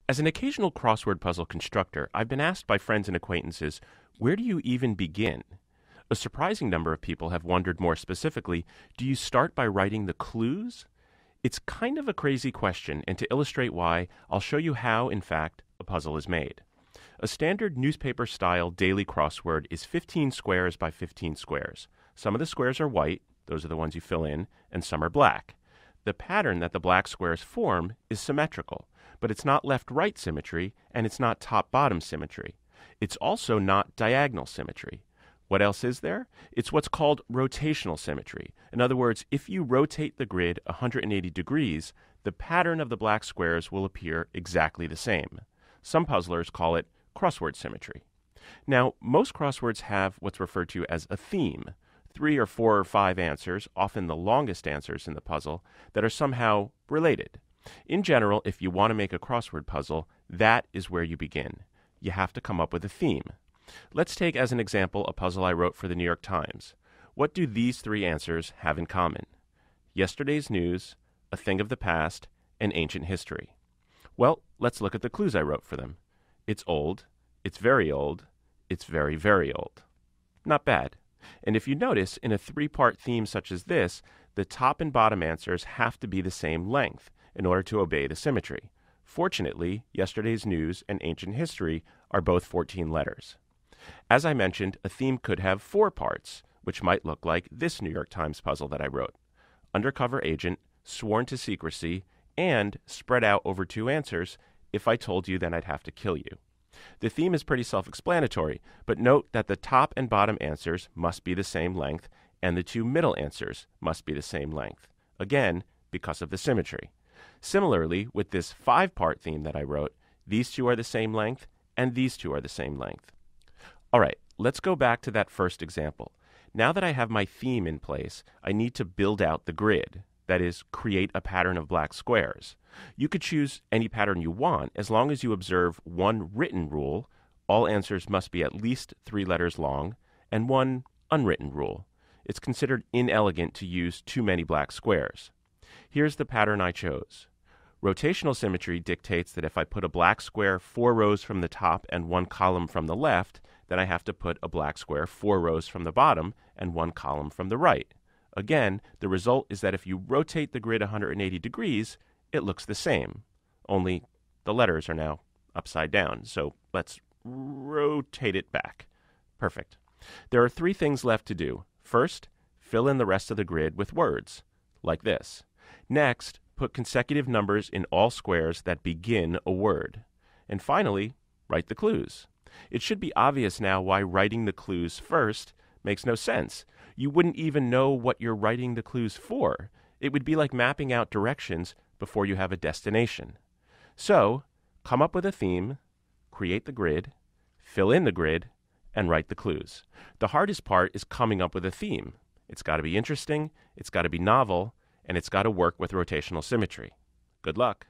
As an occasional crossword puzzle constructor, I've been asked by friends and acquaintances, where do you even begin? A surprising number of people have wondered more specifically, do you start by writing the clues? It's kind of a crazy question, and to illustrate why, I'll show you how, in fact, a puzzle is made. A standard newspaper-style daily crossword is 15 squares by 15 squares. Some of the squares are white, those are the ones you fill in, and some are black. The pattern that the black squares form is symmetrical, but it's not left-right symmetry, and it's not top-bottom symmetry. It's also not diagonal symmetry. What else is there? It's what's called rotational symmetry. In other words, if you rotate the grid 180 degrees, the pattern of the black squares will appear exactly the same. Some puzzlers call it crossword symmetry. Now, most crosswords have what's referred to as a theme, 3 or 4 or 5 answers, often the longest answers in the puzzle, that are somehow related. In general, if you want to make a crossword puzzle, that is where you begin. You have to come up with a theme. Let's take as an example a puzzle I wrote for the New York Times. What do these 3 answers have in common? Yesterday's news, a thing of the past, and ancient history. Well, let's look at the clues I wrote for them. It's old, it's very old, it's very, very old. Not bad. And if you notice, in a 3-part theme such as this, the top and bottom answers have to be the same length in order to obey the symmetry. Fortunately, yesterday's news and ancient history are both 14 letters. As I mentioned, a theme could have 4 parts, which might look like this New York Times puzzle that I wrote. Undercover agent, sworn to secrecy, and spread out over 2 answers. If I told you, then I'd have to kill you. The theme is pretty self-explanatory, but note that the top and bottom answers must be the same length, and the 2 middle answers must be the same length. Again, because of the symmetry. Similarly, with this 5-part theme that I wrote, these 2 are the same length, and these 2 are the same length. All right, let's go back to that first example. Now that I have my theme in place, I need to build out the grid. That is, create a pattern of black squares. You could choose any pattern you want as long as you observe one written rule, all answers must be at least 3 letters long, and one unwritten rule. It's considered inelegant to use too many black squares. Here's the pattern I chose. Rotational symmetry dictates that if I put a black square 4 rows from the top and 1 column from the left, then I have to put a black square 4 rows from the bottom and 1 column from the right. Again, the result is that if you rotate the grid 180 degrees, it looks the same, only the letters are now upside down. So let's rotate it back. Perfect. There are 3 things left to do. First, fill in the rest of the grid with words, like this. Next, put consecutive numbers in all squares that begin a word. And finally, write the clues. It should be obvious now why writing the clues first makes no sense. You wouldn't even know what you're writing the clues for. It would be like mapping out directions before you have a destination. So, come up with a theme, create the grid, fill in the grid, and write the clues. The hardest part is coming up with a theme. It's got to be interesting, it's got to be novel, and it's got to work with rotational symmetry. Good luck.